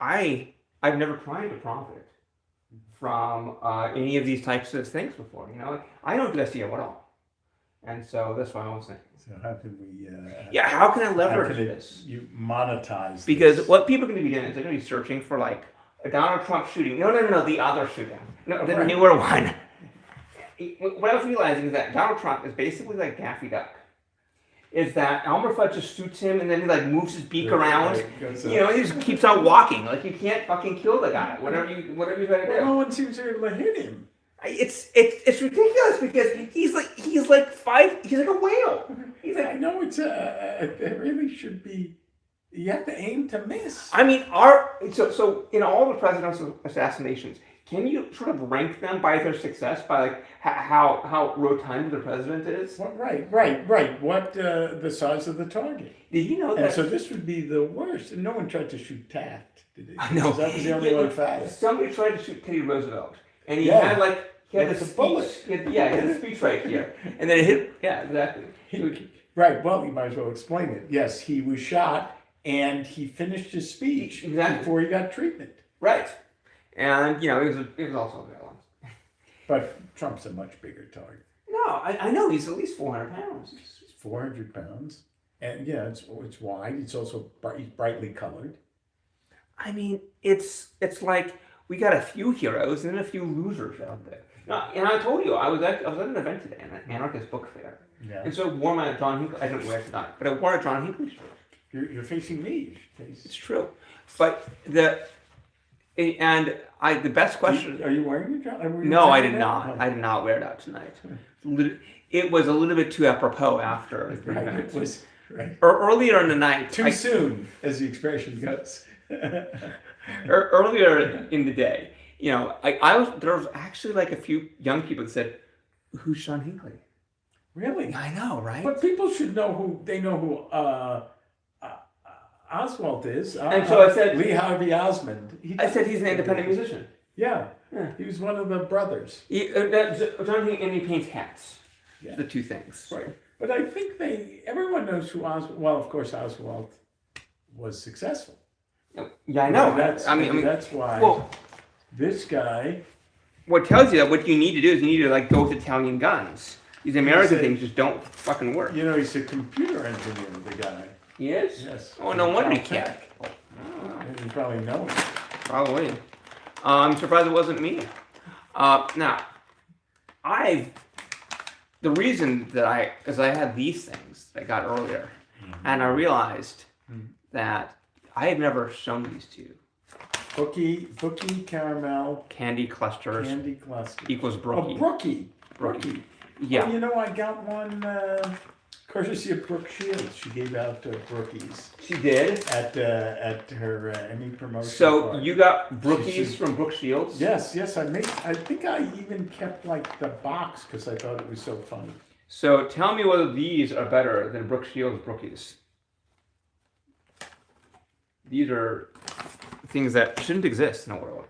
I've never tried to profit from any of these types of things before. I don't do SEO at all, and so that's why I was thinking. So how can we? Yeah, how can I How leverage can this? you monetize Because this? what people are going to be doing is they're going to be searching for like a Donald Trump shooting. No, the other shooting. No, the Right. newer one. What I was realizing is that Donald Trump is basically like Daffy Duck. Is that Elmer Fudd just shoots him and then he like moves his beak around, Goes and he just keeps on walking. Like you can't fucking kill the guy. Whatever you try to Well, do. no one seems to be able to hit him. It's ridiculous because he's like five. He's like a whale. He's I like. know it really should be. You have to aim to miss. I mean, so in all the presidential assassinations, can you sort of rank them by their success by like how rotund the president is? Well, right. What the size of the target? Did you know And that? so this would be the worst. And no one tried to shoot Taft, did they? I know. 'Cause that was the only one fast. Somebody tried to shoot Teddy Roosevelt, and he Yeah. had With a the bullet. speech. He had a speech right here, and then it hit. Yeah, exactly. Right. Well, you might as well explain it. Yes, he was shot, and he finished his speech Exactly. before he got treatment. Right, and it was also a villain. But Trump's a much bigger target. No, I know he's at least 400 pounds. He's 400 pounds, and yeah, it's wide. It's also brightly colored. I mean, it's like we got a few heroes and a few losers out there. And I told you I was at an event today, an anarchist book fair, Yeah. and so I wore my John Hinckley. I didn't wear it tonight, but I wore a John Hinckley shirt. You're facing me. You should It's face. true, but the best question. Are you wearing your John? Are you No, I wearing did it not. now? I did not wear it out tonight. It was a little bit too apropos after the Right. event. It was right. Or earlier in the night. Too soon, as the expression goes. Earlier in the day, there was actually like a few young people that said, "Who's Sean Hinckley?" Really? I know, right? But people should know who they know who Oswald is. And so I said- Lee Harvey Osmond. I said he's an independent musician. Yeah, Yeah. he was one of the brothers. John Hinckley, and he paints hats. Yeah. The two things. Right. But I think everyone knows who Oswald. Well, of course, Oswald was successful. Yeah, I know. That's, I mean, that's why well, this guy. what tells you that what you need to do is you need to like go with Italian guns. These American a- things just don't fucking work. You know, he's a computer engineer. The guy. He is? Yes. Oh, no wonder he Caltech. can't. Oh, You probably know him. probably. I'm surprised it wasn't me. Now, the reason that is I had these things that I got earlier, and I realized that I had never shown these to you. Bookie caramel Candy clusters candy cluster. equals Brookie. Oh, Brookie. Yeah. Oh, you know, I got one courtesy of Brooke Shields. She gave out Brookies She did. at her Emmy promotion. So party. you got Brookies She's- from Brooke Shields? Yes. I think I even kept like the box because I thought it was so funny. So tell me whether these are better than Brooke Shields Brookies. These are things that shouldn't exist in the world.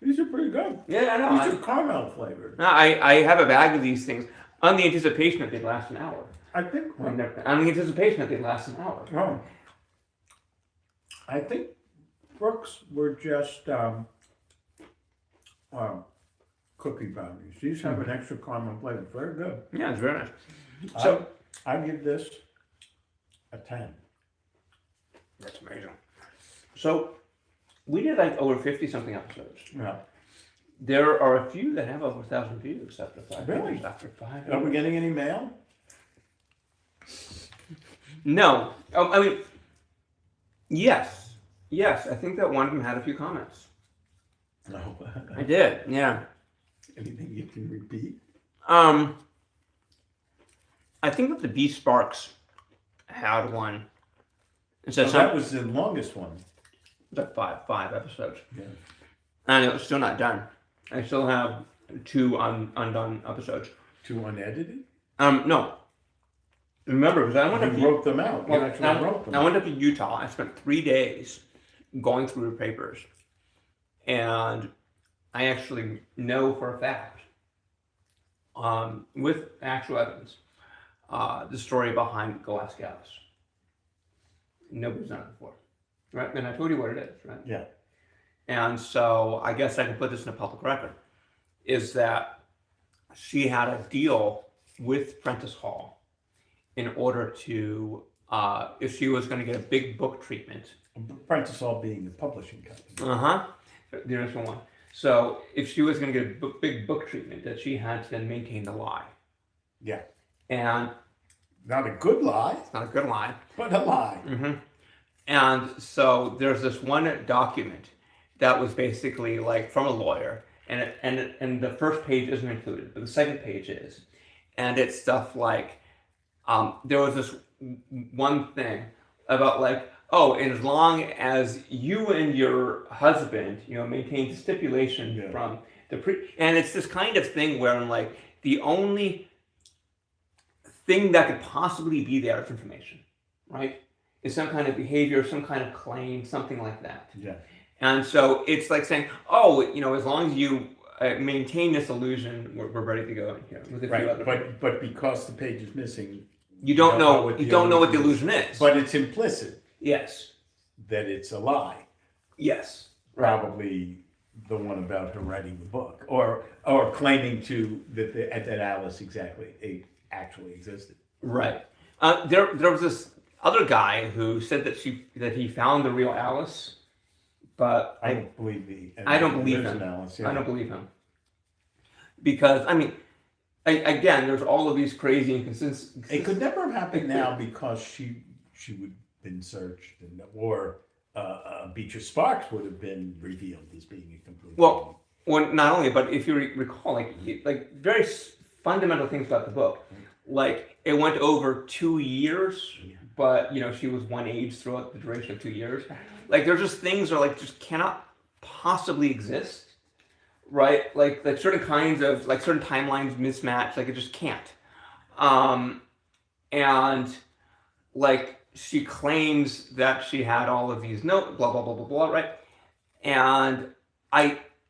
These are pretty good. Yeah, I know. These are caramel flavored. No, I have a bag of these things on the anticipation that they'd last an hour. I think. On the anticipation that they'd last an hour. Oh, I think Brooks were just cookie brownies. These have an extra caramel flavor. Very good. Yeah, it's very nice. So So I give this a 10. that's amazing. So we did like over 50 something episodes. Yeah. There are a few that have over 1,000 views after 5 Really? years. After 5 Are we years. getting any mail? No. I mean, yes. Yes, I think that one of them had a few comments. No. I did, yeah. Anything you can repeat? I think that the B Sparks had one. It said Oh, something that was the longest one. like five episodes, Yeah. and it was still not done. I still have two undone episodes. 2 unedited? No. Remember, because I went up You wrote them out. You well, actually wrote them. I went up to Utah. I spent 3 days going through the papers, and I actually know for a fact, with actual evidence, the story behind Go Ask Alice. Nobody's done it before. right? And I told you what it is, right? Yeah. And so I guess I can put this in a public record, is that she had a deal with Prentice Hall in order to, if she was going to get a big book treatment. Prentice Hall being the publishing company. Uh-huh. The original one. So if she was going to get a big book treatment, that she had to then maintain the lie. Yeah. And Not a good lie, it's not a good lie. but a lie. Mm-hmm. And so there's this one document that was basically like from a lawyer, and the first page isn't included, but the second page is, and it's stuff like, there was this one thing about like, oh, and as long as you and your husband, maintain stipulation Yeah. from and it's this kind of thing where I'm like, the only thing that could possibly be there is information, right? Is some kind of behavior, some kind of claim, something like that. Yeah. And so it's like saying, oh, as long as you maintain this illusion, we're ready to go in here with a few Right. other. But because the page is missing, you don't know what the what the illusion illusion is. but it's implicit yes, that it's a lie. yes, Probably the one about her writing the book, or claiming to that Alice actually existed. right. There was this other guy who said that he found the real Alice, but I don't believe I don't believe there's him. an Alice, I don't believe him. Because, again, there's all of these crazy inconsistencies. It could never have happened now because she would have been searched, or Beatrice Sparks would have been revealed as being a complete. Well, not only, but if you recall, like very fundamental things about the book, like it went over 2 years, but she was one age throughout the duration of 2 years. Like there's just things that just cannot possibly exist. Right, like certain kinds of certain timelines mismatch, it just can't. And she claims that she had all of these notes, blah blah blah blah blah, right? And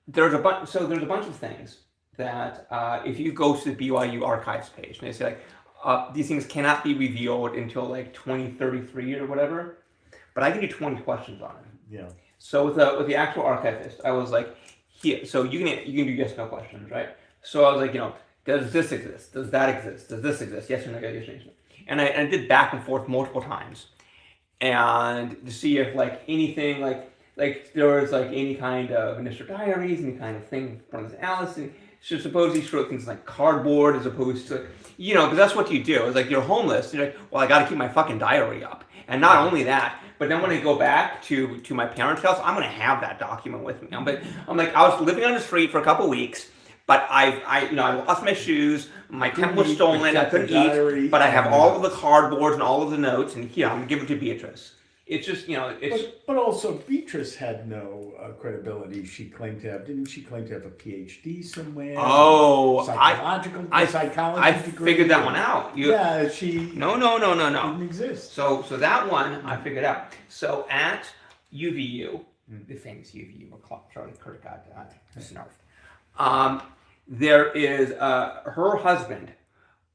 there's a bunch of things that if you go to the BYU archives page and they say these things cannot be revealed until 2033 or whatever, but I can do 20 questions on it. Yeah. So with the actual archivist, I was like, here, so you can do yes no questions, right? So I was like, does this exist? Does that exist? Does this exist? Yes or no? Yes or no? And I did back and forth multiple times, and to see if anything there was any kind of initial diaries, any kind of thing from this Alice, and she supposedly she wrote things like cardboard as opposed to because that's what you do. It's you're homeless. You're like, well, I got to keep my fucking diary up, and not only that. But then when I go back to my parents' house, I'm gonna have that document with me. But I'm like, I was living on the street for a couple weeks, but I lost my shoes, my tent was stolen, I couldn't eat, but I have all of the cardboards and all of the notes, and here I'm gonna give it to Beatrice. It's just it's. But also Beatrice had no credibility. She claimed to have, didn't she claim to have a PhD somewhere? Oh, psychology I degree. figured that one out. She No. didn't exist. So that one I figured out. So at UVU, the famous UVU, where Charlie Kirk got snarfed. There is her husband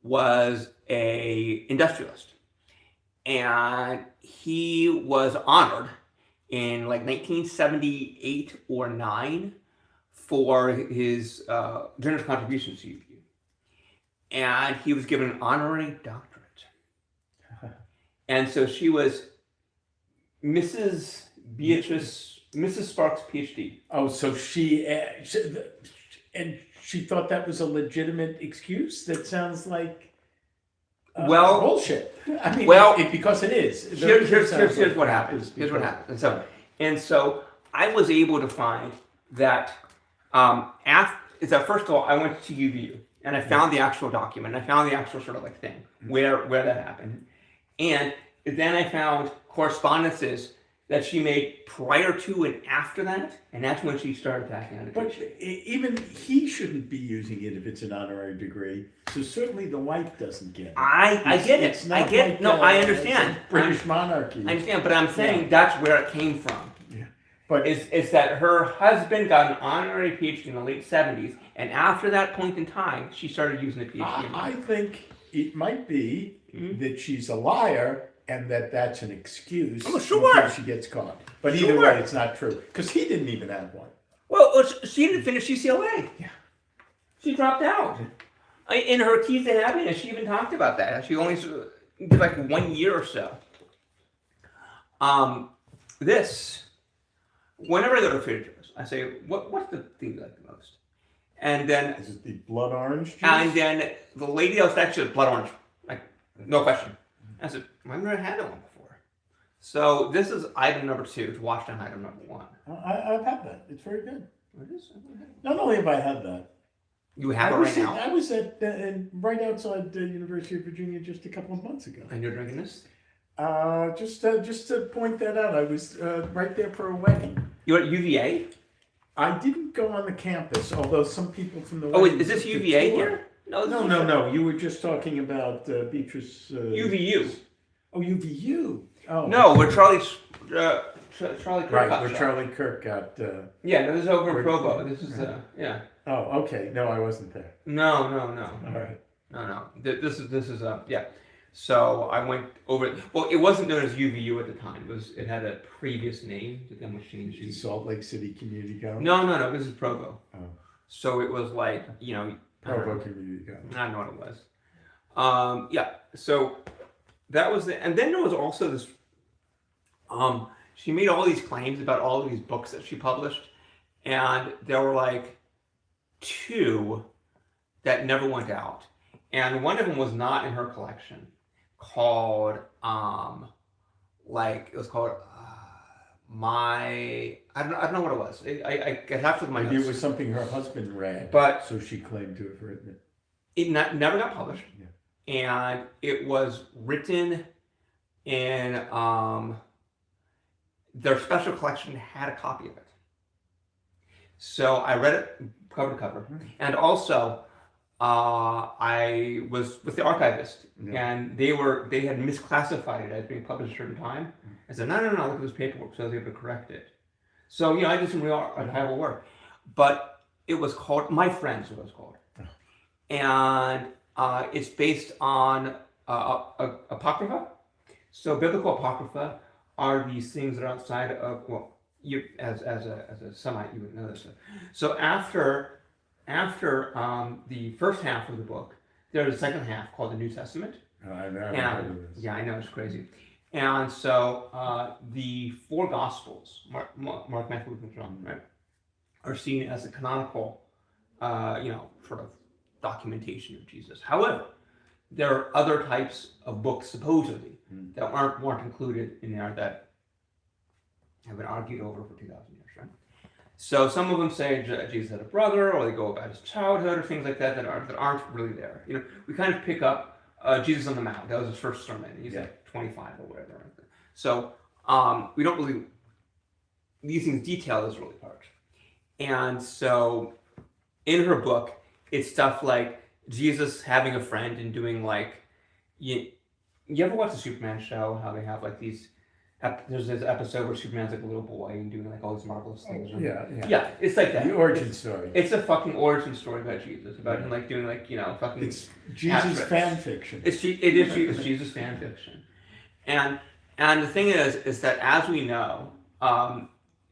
was a industrialist, and he was honored in 1978 or 9 for his generous contributions to UVU, and he was given an honorary doctorate. And so she was Mrs. Sparks, PhD. Oh, so and she thought that was a legitimate excuse? That sounds like bullshit. I mean, because it is. Here's what happens. Here's what happens. And so I was able to find that first of all, I went to UVU and I found the actual document. I found the actual sort of thing where that happened, and then I found correspondences that she made prior to and after that, and that's when she started acting on it. But even he shouldn't be using it if it's an honorary degree. So certainly the wife doesn't get it. I get it. It's not I understand. British monarchy. I understand, but I'm saying that's where it came from. Yeah. But it's that her husband got an honorary PhD in the late 70s, and after that point in time, she started using the PhD. I think it might be that she's a liar and that's an excuse Oh, sure. in case she gets caught. But either Sure. way, it's not true because he didn't even have one. Well, she didn't finish UCLA. Yeah. She dropped out. In her Keys to Happiness, she even talked about that. She only did like 1 year or so. Whenever I go to Trader Joe's, I say, what's the thing you like the most? And then, Is it the blood orange juice? and then the lady else actually blood orange, like no question. I said, I've never had that one before. So this is item number 2. It's washed down item number 1. I've had that. It's very good. What is it? Not only have I had that, You have it right now, I was at right outside the University of Virginia just a couple of months ago. and you're drinking this. Just to point that out, I was right there for a wedding. You're at UVA. I didn't go on the campus, although some people from the Oh, wedding is this took the UVA tour. here? No, No. You were just talking about Beatrice. UVU. Oh, UVU. Oh, No, where Charlie Kirk right. got Where shot. Charlie Kirk got. Yeah, no, this is over in Where- Provo. This is yeah. Oh, okay. No, I wasn't there. No. All right. No. This is yeah. So I went over. Well, it wasn't known as UVU at the time. It had a previous name that then was changed to. Salt Lake City Community College. No. This is Provo. Oh. So it was like I don't Provo know. Community College. I don't know what it was. Yeah. So that was and then there was also this. She made all these claims about all of these books that she published, and there were like 2 that never went out, and one of them was not in her collection. Called it was called I don't know what it was. I have to look at my Maybe it notes. was something her husband read, But so she claimed to have written it. it never got published, Yeah. and it was written in their special collection had a copy of it. So I read it cover to cover, and also I was with the archivist, and they had misclassified it as being published at a certain time. I said, no, look at this paperwork, so I was able to correct it. So I did some real archival work, but it was called My Friends. What it was called, and it's based on apocrypha. So biblical apocrypha are these things that are outside of you as a Semite you would know this. So after the first half of the book, there's a second half called the New Testament. I never heard of this. Yeah, I know, it's crazy. And so the 4 Gospels, Mark, Matthew, Luke, and John, right, are seen as a canonical, sort of documentation of Jesus. However, there are other types of books, supposedly, that weren't included in there that have been argued over for 2,000 years, right? So some of them say Jesus had a brother, or they go about his childhood, or things like that aren't really there. We kind of pick up Jesus on the Mount. That was his first sermon. He's like 25 or whatever. So we don't really these things detail those early parts. And so in her book, it's stuff like Jesus having a friend and doing like you ever watch the Superman show? How they have like these. There's this episode where Superman's like a little boy and doing like all these marvelous things. Yeah, it's like that. The origin story. It's a fucking origin story about Jesus, about him like doing like fucking. It's Jesus fan fiction. It's Jesus fan fiction, and the thing is that as we know,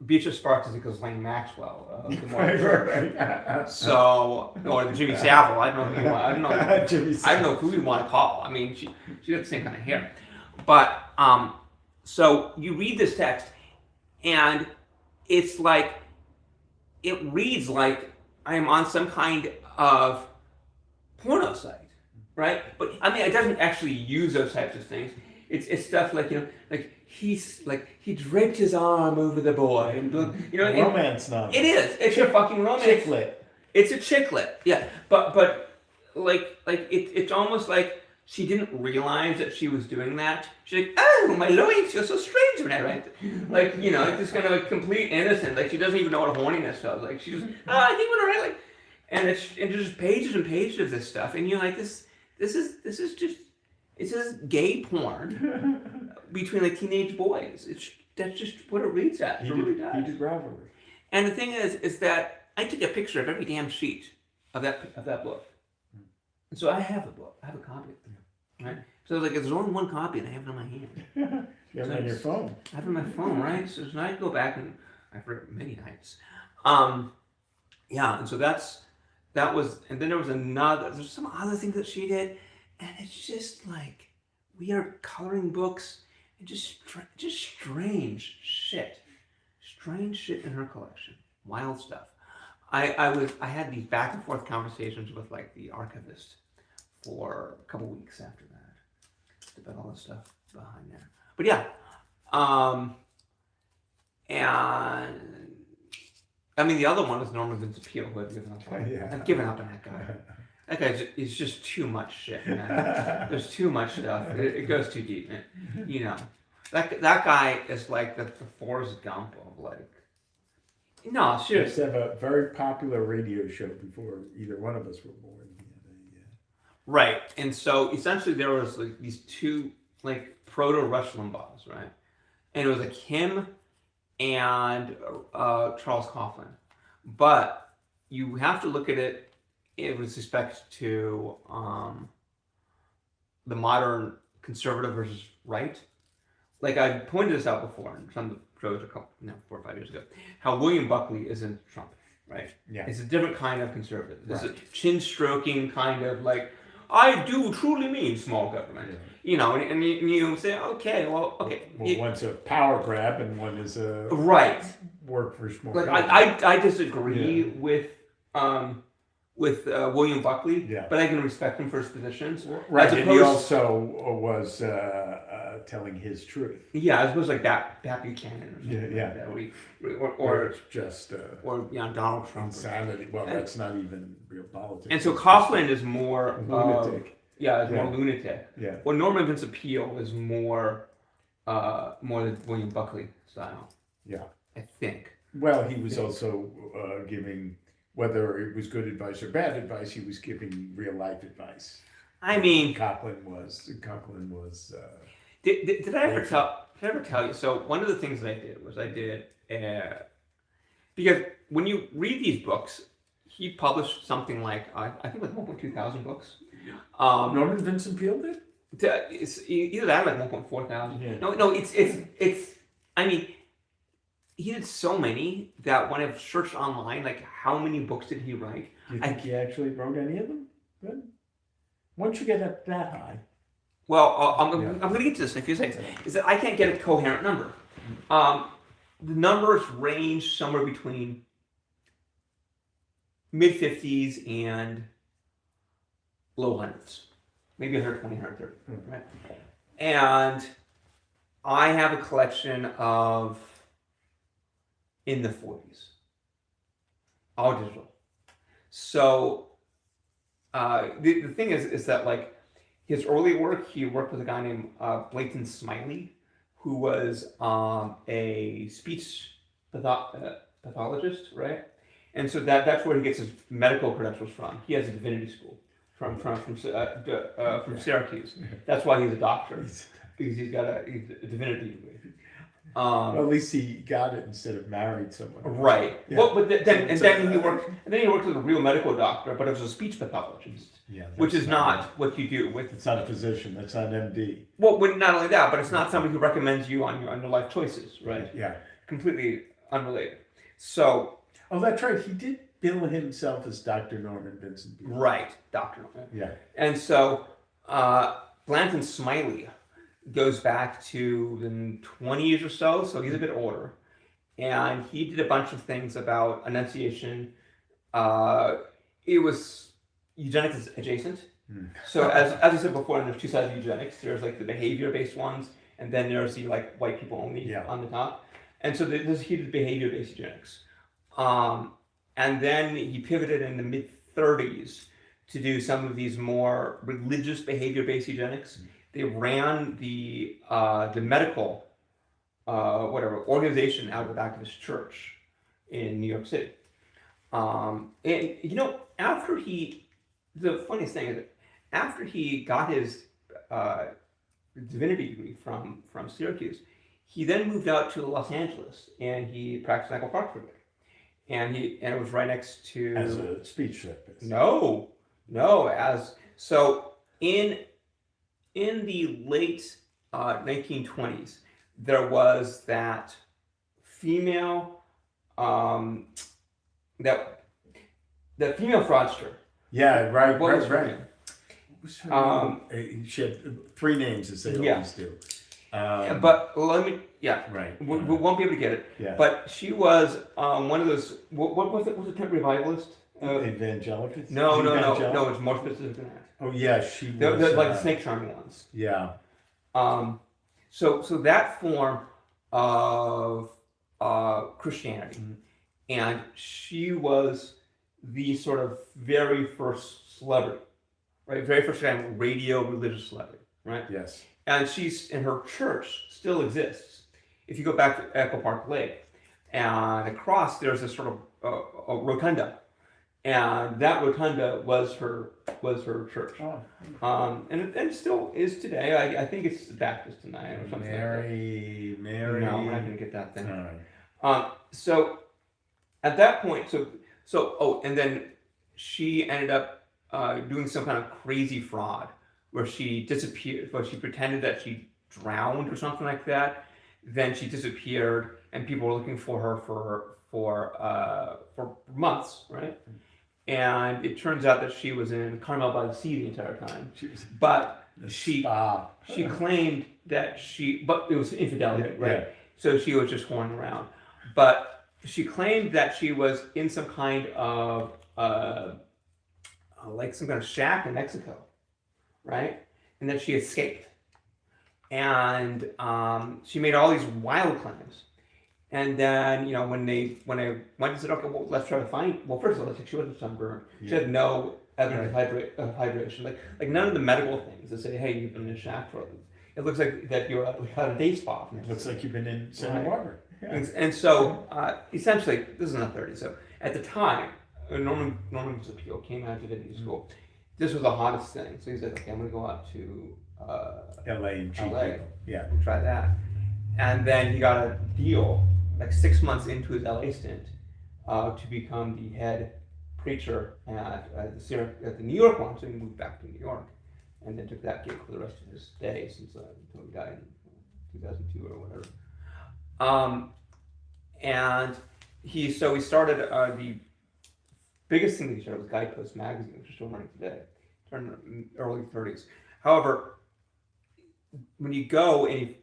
Beatrice Sparks is Ghislaine Maxwell of the Morning Church. Right. So or Jimmy Savile. I don't know. I don't know. Jimmy I don't know who we want to call. I mean, she got the same kind of hair, but so you read this text, and it's like it reads like I am on some kind of porno site, right? But I mean, it doesn't actually use those types of things. It's stuff like he draped his arm over the boy, and romance novel. It is. It's a fucking romance. Chick lit. It's a chick lit, yeah. But it's almost like she didn't realize that she was doing that. She's like, oh, my loins feel so strange when I write. Like, it's just kind of like complete innocent. Like she doesn't even know what horniness feels like. She just, I think when I write and it's just pages and pages of this stuff, and you're like, this is gay porn between like teenage boys. That's just what it reads as. It really does. He did Ravelry. And the thing is that I took a picture of every damn sheet of that book. And so I have the book. I have a copy. right? So I was like, there's only one copy, and I have it in my hand. You have it on your phone. I have it on my phone, right? So I go back and I've read it many nights. Yeah, and so that was, and then there's some other thing that she did, and it's just like weird coloring books and just strange shit in her collection, wild stuff. I had these back and forth conversations with like the archivist for a couple weeks after that about all the stuff behind there. But yeah, and I mean the other one was Norman Vincent Peale, who had given up. Yeah. I've given up on that guy. That guy is just too much shit, man. There's too much stuff. It goes too deep, man. You know, that guy is like the Forrest Gump of like. No, He used seriously. to have a very popular radio show before either one of us were born. He had Right, and so essentially there was like these two like proto Rush Limbaughs, right? And it was like him and Charles Coughlin, but you have to look at it with respect to the modern conservative versus right. Like I pointed this out before in some of the shows 4 or 5 years ago, how William Buckley isn't Trump, right? Yeah. It's a different kind of conservative. It's Right. a chin stroking kind of like, I do truly mean small government. Yeah. You know, and you say, okay, well, okay. Well, one's a power grab and one is a Right. work for small. Like government. I disagree with William Buckley, Yeah. but I can respect him for his positions. Right, As and he opposed- also was telling his truth. Yeah, as opposed to like Pat Buchanan or something Yeah, like that, Or or it's just Donald Trump. insanity. Well, that's not even real politics. And so It's Coughlin is more just a lunatic. yeah, is Yeah. more lunatic. Yeah. Well, Norman Vincent Peale is more the William Buckley style. Yeah. I think. Well, he was also giving, whether it was good advice or bad advice, he was giving real life advice. I mean, Coughlin was. did I ever tell you? So one of the things that I did was because when you read these books, he published something like I think like 1.2 thousand books. Norman Vincent Peale did. It's either that or like 1.4 thousand. Yeah. No, it's. I mean, he did so many that when I've searched online, like how many books did he write? Do you think he actually wrote any of them? Good. Once you get up that high. Well, I'm Yeah. going to get to this in a few seconds. Is that I can't get a coherent number. The numbers range somewhere between mid 50s and low hundreds, maybe 120, 130, right? And I have a collection of in the 40s, all digital. So the thing is that like his early work, he worked with a guy named Blayton Smiley, who was a speech pathologist, right? And so that's where he gets his medical credentials from. He has a divinity school from Syracuse. That's why he's a doctor, because he's a divinity degree. Well, at least he got it instead of married someone. Right. Yeah. Well, but then he worked with a real medical doctor, but it was a speech pathologist, Yeah, which that's is not what you do with. It's not a physician. That's not an MD. Well, not only that, but it's not somebody who recommends you on your life choices, right? Yeah. Completely unrelated. So. Oh, that's right. He did bill himself as Dr. Norman Vincent Peale. Right, Doctor. Yeah. And so, Blanton Smiley goes back to the 20s or so, so he's a bit older. And he did a bunch of things about enunciation. It was eugenics adjacent. So as I said before, there's two sides of eugenics. There's like the behavior-based ones, and then there's the like white people only on the top. And so he did behavior-based eugenics. And then he pivoted in the mid-30s to do some of these more religious behavior-based eugenics. They ran the medical organization out of the back of his church in New York City. And after the funniest thing is that after he got his divinity degree from Syracuse, he then moved out to Los Angeles and he practiced in Echo Park for a bit. And it was right next to As a speech therapist. No, in the late 1920s, there was that female, that female fraudster. Yeah, right, What was right, her right. name? What's her Um, name? She had three names as they Yeah. always do. But let me, yeah, Right. we won't be able to get it. Yeah. But she was one of those. What was it? Was it a revivalist? Evangelicals? No, Evangelical? it's more specific than that. Oh yeah, she was. They're like the snake charming ones. Yeah. So that form of Christianity, and she was the sort of very first celebrity, right? Very first kind of radio religious celebrity, right? Yes. And her church still exists. If you go back to Echo Park Lake, and across there's this sort of a rotunda, and that rotunda was her church. Oh. And it still is today. I think it's Baptist tonight or something. Mary. No, we're not going to get that thing. All right. So at that point, and then she ended up doing some kind of crazy fraud where she disappeared, where she pretended that she drowned or something like that. Then she disappeared, and people were looking for her for months, right? And it turns out that she was in Carmel by the Sea the entire time. But she claimed that but it was infidelity, right? Yeah. So she was just whoring around. But she claimed that she was in some kind of like some kind of shack in Mexico, right? And that she escaped. And she made all these wild claims. And then, when I went and said, okay, well, let's try to find. Well, first of all, she wasn't sunburned. She had no evidence of hydration. Like none of the medical things that say, hey, you've been in a shack for. It looks like that you're at a day spa. It looks like you've been in Santa Barbara. Yeah. And so, essentially, this is in the 30s. So at the time, Norman Zapio came out of divinity school. This was the hottest thing. So he said, okay, I'm going to go out to LA and LA. Yeah. And try that. And then he got a deal like 6 months into his LA stint to become the head preacher at the New York one. So he moved back to New York and then took that gig for the rest of his days until he died in 2002 or whatever. And he started the biggest thing that he started was Guidepost magazine, which is still running today, turned in the early 30s. However, when you go and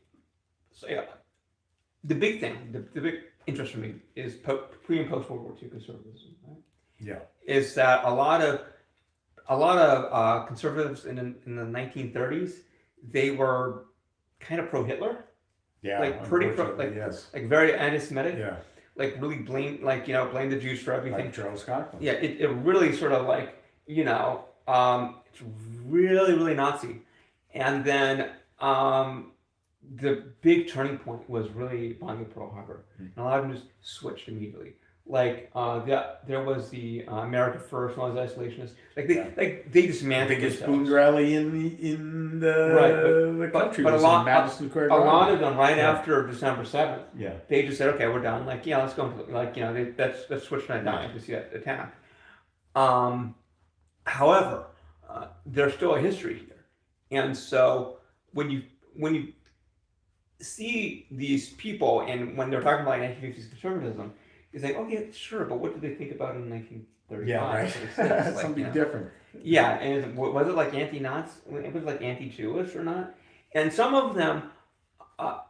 the big thing, the big interest for me is pre and post World War II conservatism. Right? Yeah. Is that a lot of conservatives in the 1930s, they were kind of pro-Hitler. Yeah. Like pretty like very anti-Semitic. Yeah. Like really blame the Jews for everything. Like Charles Coughlin. Yeah, it really sort of it's really, really Nazi. And then the big turning point was really bombing Pearl Harbor. And a lot of them just switched immediately. Like there was the America First, one of those isolationists. They dismantled the biggest themselves. spoon rally in the country. But was a lot of them after December 7th. Yeah. They just said, okay, we're done. Let's go. Let's switch to dime to see that attack. However, there's still a history here, and so when you see these people, and when they're talking about 1950s conservatism, you think, okay, sure, but what did they think about in 1935? Yeah, right. Something different. Yeah, and was it like anti-Nazi? Was it like anti-Jewish or not? And some of them,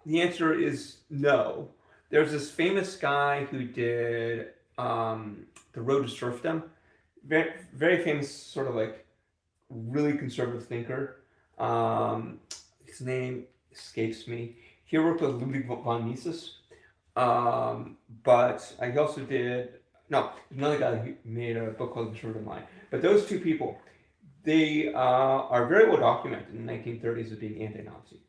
the answer is no. There's this famous guy who did The Road to Serfdom. Very, very famous, sort of like really conservative thinker. His name escapes me. He worked with Ludwig von Mises. But he also did, there's another guy who made a book called Conservative Mind. But those two people, they are very well documented in the 1930s as being anti-Nazi.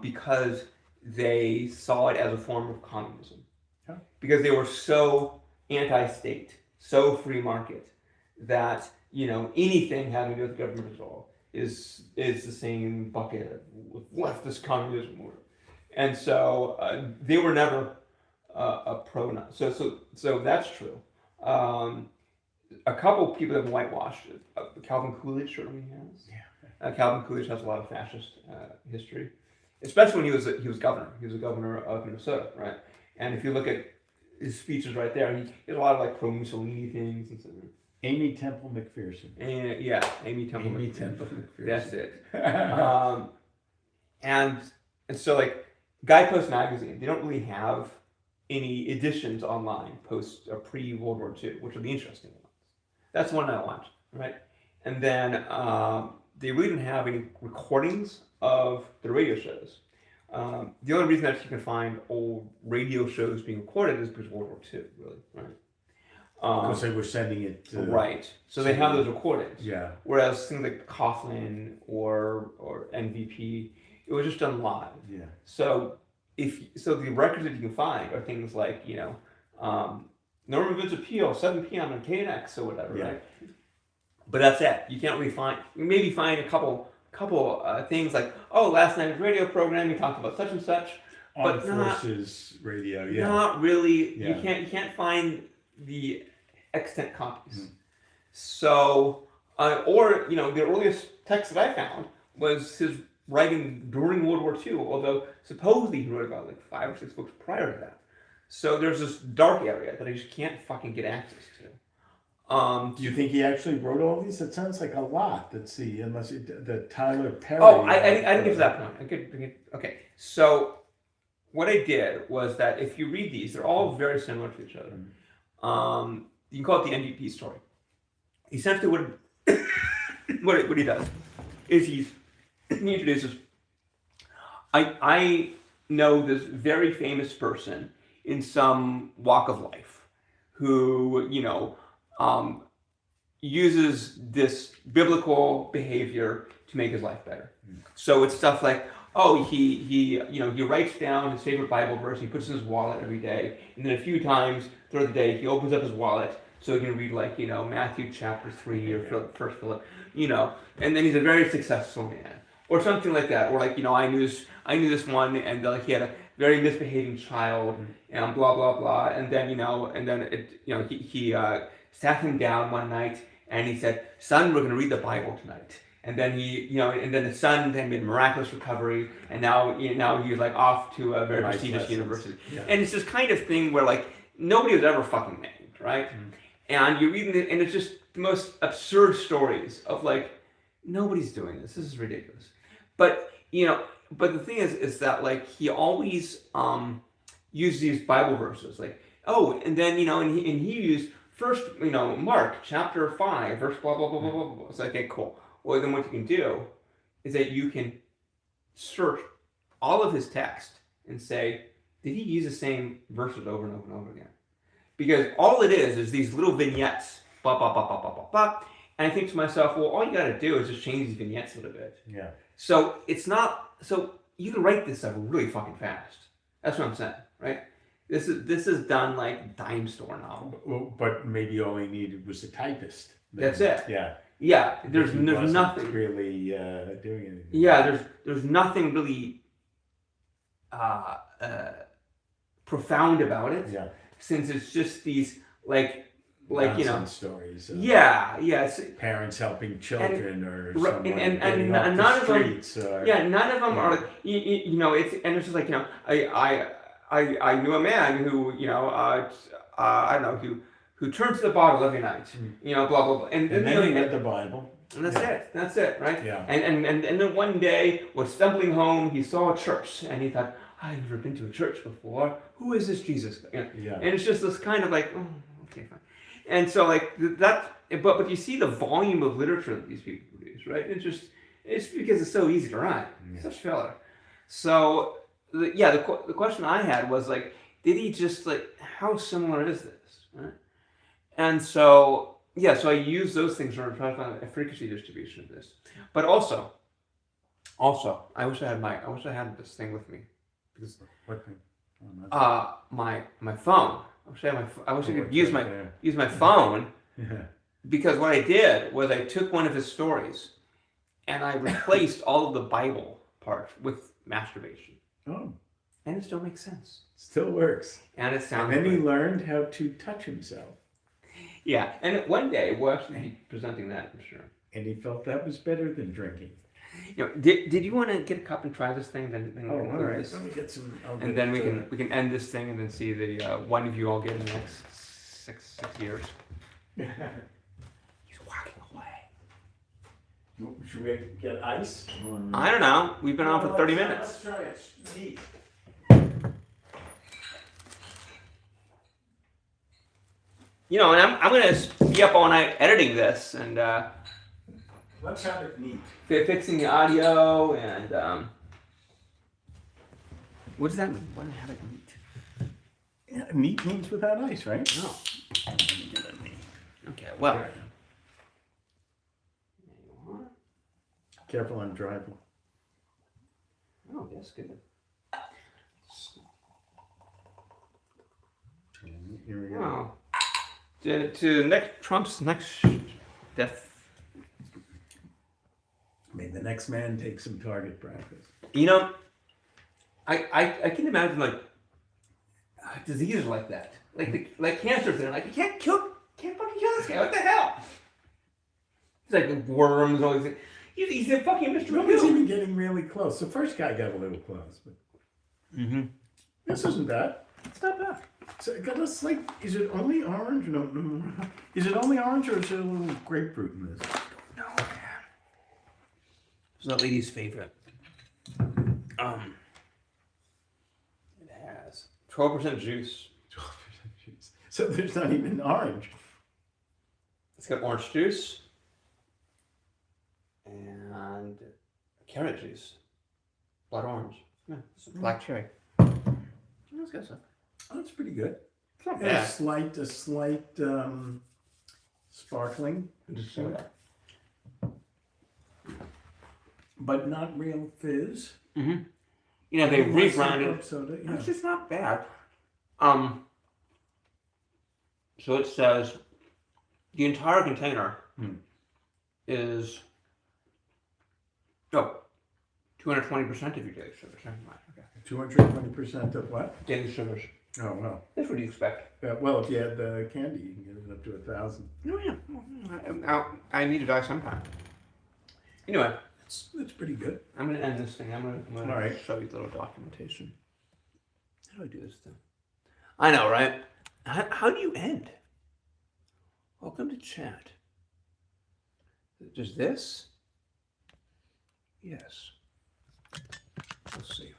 Because they saw it as a form of communism. Huh. Because they were so anti-state, so free market, that anything having to do with government at all is the same bucket with leftist communism. And so they were never a pro-Nazi. So that's true. A couple people have whitewashed it. Calvin Coolidge certainly has. Yeah. Calvin Coolidge has a lot of fascist history, especially when he was governor. He was a governor of Minnesota, right? And if you look at his speeches right there, he has a lot of like pro Mussolini things and so. Amy Temple McPherson. And yeah, Amy Temple. Amy Temple McPherson. That's it. And so like Guidepost magazine, they don't really have any editions online post or pre World War II, which are the interesting ones. That's one I want, right? And then they really didn't have any recordings of the radio shows. The only reason that you can find old radio shows being recorded is because of World War II, really, right? Because they were sending it. Right. So they have those recordings. Yeah. Whereas things like Coughlin or NVP, it was just done live. Yeah. So the records that you can find are things like, Norman Vincent Peale, 7 p.m. on KNX or whatever, right? But that's it. You can't really find. You maybe find a couple things like, oh, last night's radio program, you talked about such and such. Armed Forces Radio. Yeah. Not really. Yeah. You can't find the extant copies. So, the earliest text that I found was his writing during World War II, although supposedly he wrote about like 5 or 6 books prior to that. So there's this dark area that I just can't fucking get access to. Do you think he actually wrote all these? It sounds like a lot. Let's see, the Tyler Perry. Oh, I didn't get to that point. Okay, so what I did was that if you read these, they're all very similar to each other. You can call it the NDP story. Essentially, what he does is he introduces. I know this very famous person in some walk of life who uses this biblical behavior to make his life better. So it's stuff like, oh, he writes down his favorite Bible verse, he puts it in his wallet every day, and then a few times throughout the day he opens up his wallet so he can read Matthew chapter 3 or First Philip, and then he's a very successful man. Or something like that, or I knew this one, and he had a very misbehaving child, and blah blah blah, and then he sat him down one night, and he said, "Son, we're going to read the Bible tonight." And then and then the son then made miraculous recovery, and now he's off to a very prestigious university, and it's this kind of thing where nobody was ever fucking named, right? And you're reading it, and it's just the most absurd stories of nobody's doing this. This is ridiculous. But the thing is that he always used these Bible verses and then and he used first Mark chapter 5 verse blah blah blah blah blah blah. It's okay, cool. Well, then what you can do is that you can search all of his text and say, did he use the same verses over and over and over again? Because all it is these little vignettes, blah blah blah blah blah blah blah. And I think to myself, well, all you got to do is just change these vignettes a little bit. Yeah. So it's not. So you can write this stuff really fucking fast. That's what I'm saying, right? This is done like dime store novel. Well, but maybe all he needed was a typist. That's it. Yeah. Yeah. There's nothing really doing anything. Yeah. There's nothing really profound about it. Yeah. Since it's just these nonsense stories. It's parents helping children or someone and none of them. None of them are it's just I knew a man who I don't know who turns to the bottle every night, blah blah blah, and then he read the Bible. And that's it, right? Yeah. And then one day was stumbling home, he saw a church and he thought, I've never been to a church before. Who is this Jesus? And it's just this kind of okay, fine. And so but you see the volume of literature that these people produce, right? It's because it's so easy to write. Yeah. Such filler. So the question I had was did he just how similar is this, right? And so so I use those things to try to find a frequency distribution of this. But also I wish I had this thing with me because what thing? My phone. I wish I could use my phone. Yeah. Because what I did was I took one of his stories and I replaced all of the Bible part with masturbation. Oh. And it still makes sense. Still works. And it sounds And then he learned how to touch himself. Yeah. And one day we'll actually be presenting that, I'm sure. And he felt that was better than drinking. Did you want to get a cup and try this thing? Then Oh, we can all do right. this. Let me get some. And then we can end this thing and then see the one of you all get in the next six years. He's walking away. Should we get ice? I don't know. We've been on for 30 minutes. Let's try it. Neat. And I'm gonna be up all night editing this and Let's have it neat. fixing the audio and what does that mean? What does have it neat? Yeah, neat means without ice, right? No. Let me get a neat. Okay. Well. There you are. Careful on driving. Oh, that's good. Here we go. Wow. To Trump's next death. May the next man take some target practice. I can imagine like diseases like that, like cancer thing. Like you can't fucking kill this guy. What the hell? It's like worms. All these. He's a fucking Mr. Nobody's Magoo. even getting really close. The first guy got a little close, but this isn't bad. It's not bad. So, let's is it only orange? No. Is it only orange or is there a little grapefruit in this? No. It's that lady's favorite. It has 12% juice. 12% juice. So there's not even orange. It's got orange juice and carrot juice. Blood orange. Yeah, it's a black cherry. That's good stuff. Oh, that's pretty good. It's not And bad. a slight sparkling, Just so that. but not real fizz. They Like rebranded. soda, yeah. It's just not bad. So it says the entire container is 220% of your daily sugars. Okay. 220% of what? Daily sugars. Oh, well. That's what you expect. Well, if you had the candy, you can get it up to 1,000. Oh yeah. I need to die sometime. Anyway, It's pretty good. I'm gonna end this thing. I'm gonna All right. show you the little documentation. How do I do this thing? I know, right? How do you end? Welcome to chat. Just this? Yes. Let's see.